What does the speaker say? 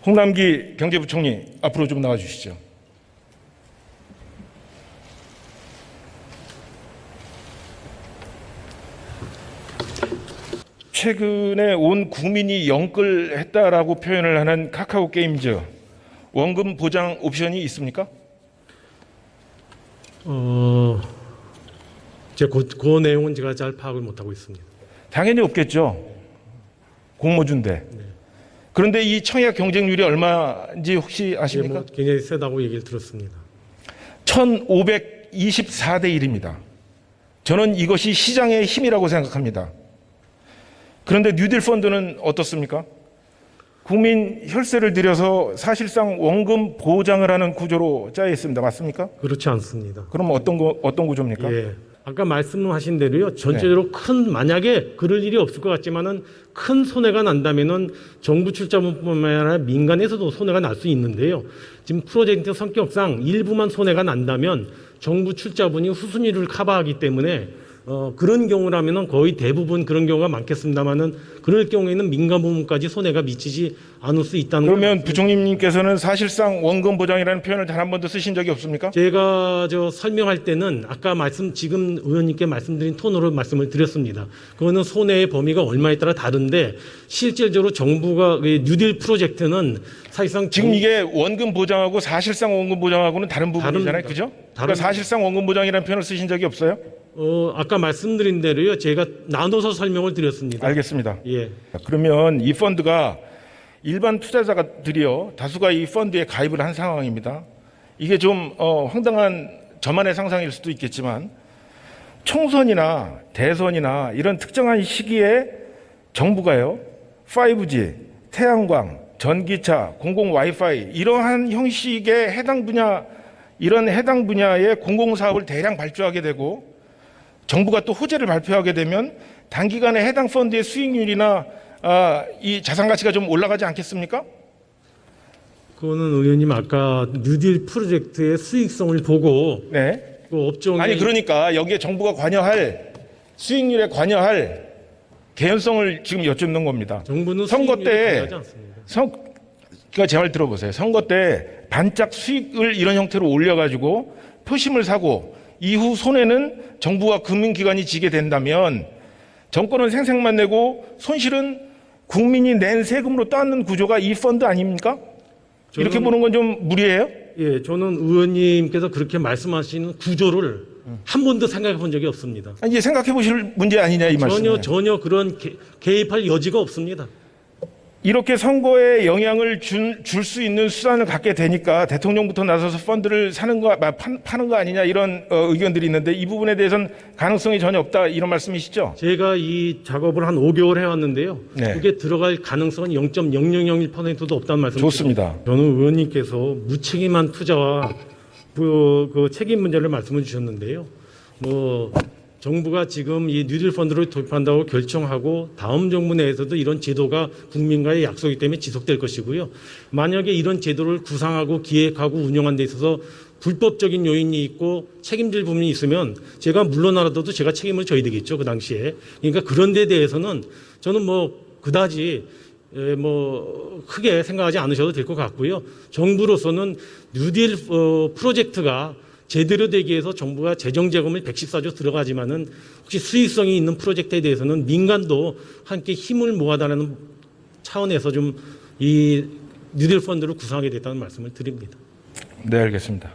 홍남기 경제부총리 앞으로 좀 나와 주시죠. 최근에 온 국민이 영끌했다라고 표현을 하는 카카오 게임즈 원금 보장 옵션이 있습니까? 그 내용은 제가 잘 파악을 못하고 있습니다. 당연히 없겠죠. 공모주인데. 네. 그런데 이 청약 경쟁률이 얼마인지 혹시 아십니까? 굉장히 세다고 얘기를 들었습니다. 1524대 1입니다. 저는 이것이 시장의 힘이라고 생각합니다. 그런데 뉴딜 펀드는 어떻습니까? 국민 혈세를 들여서 사실상 원금 보장을 하는 구조로 짜여 있습니다. 맞습니까? 그렇지 않습니다. 그럼 어떤 구조입니까? 예. 아까 말씀하신 대로요. 전체적으로 만약에 그럴 일이 없을 것 같지만은 큰 손해가 난다면은 정부 출자분뿐만 아니라 민간에서도 손해가 날 수 있는데요. 지금 프로젝트 성격상 일부만 손해가 난다면 정부 출자분이 후순위를 커버하기 때문에 그런 경우라면은 거의 대부분 그런 경우가 많겠습니다만은 그럴 경우에는 민간 부문까지 손해가 미치지 않을 수 있다는. 그러면 부총리님께서는 사실상 원금 보장이라는 표현을 단 한 번도 쓰신 적이 없습니까? 제가 설명할 때는 아까 지금 의원님께 말씀드린 톤으로 말씀을 드렸습니다. 그거는 손해의 범위가 얼마에 따라 다른데 실질적으로 정부가 뉴딜 프로젝트는 사실상 지금 이게 원금 보장하고 사실상 원금 보장하고는 다른 부분이잖아요, 그죠? 그러니까 사실상 원금 보장이라는 표현을 쓰신 적이 없어요? 아까 말씀드린 대로요. 제가 나눠서 설명을 드렸습니다. 알겠습니다. 예. 그러면 이 펀드가 일반 투자자들이요 다수가 이 펀드에 가입을 한 상황입니다. 이게 좀 황당한 저만의 상상일 수도 있겠지만 총선이나 대선이나 이런 특정한 시기에 정부가요 5G, 태양광, 전기차, 공공 와이파이 이러한 형식의 이런 해당 분야의 공공사업을 대량 발주하게 되고 정부가 또 호재를 발표하게 되면 단기간에 해당 펀드의 수익률이나 이 자산 가치가 좀 올라가지 않겠습니까? 그거는 의원님 아까 뉴딜 프로젝트의 수익성을 보고 네. 그 업종에 아니 그러니까 여기에 정부가 관여할 수익률에 관여할 개연성을 지금 여쭙는 겁니다. 정부는 선거 수익률에 때 관여하지 않습니다. 그러니까 제 말 들어보세요. 선거 때 반짝 수익을 이런 형태로 올려가지고 표심을 사고 이후 손해는 정부와 금융기관이 지게 된다면 정권은 생색만 내고 손실은 국민이 낸 세금으로 따는 구조가 이 펀드 아닙니까? 이렇게 보는 건 좀 무리예요? 예, 저는 의원님께서 그렇게 말씀하시는 구조를 한 번도 생각해 본 적이 없습니다. 아니, 이제 생각해 보실 문제 아니냐 이 말씀이에요. 전혀 그런 개입할 여지가 없습니다. 이렇게 선거에 영향을 줄 수 있는 수단을 갖게 되니까 대통령부터 나서서 펀드를 파는 거 아니냐 이런 의견들이 있는데 이 부분에 대해서는 가능성이 전혀 없다 이런 말씀이시죠? 제가 이 작업을 한 5개월 해왔는데요. 네. 그게 들어갈 가능성은 0.0001%도 없다는 말씀. 좋습니다. 저는 의원님께서 무책임한 투자와 그 책임 문제를 말씀해 주셨는데요. 정부가 지금 이 뉴딜 펀드를 도입한다고 결정하고 다음 정부 내에서도 이런 제도가 국민과의 약속이기 때문에 지속될 것이고요. 만약에 이런 제도를 구상하고 기획하고 운영한 데 있어서 불법적인 요인이 있고 책임질 부분이 있으면 제가 물러나라도 제가 책임을 져야 되겠죠. 그 당시에. 그러니까 그런 데 대해서는 저는 그다지 크게 생각하지 않으셔도 될 것 같고요. 정부로서는 뉴딜 프로젝트가 제대로 되기 위해서 정부가 재정 제공을 114조 들어가지만은 혹시 수익성이 있는 프로젝트에 대해서는 민간도 함께 힘을 모아달라는 차원에서 좀 이 뉴딜 펀드를 구성하게 됐다는 말씀을 드립니다. 네, 알겠습니다.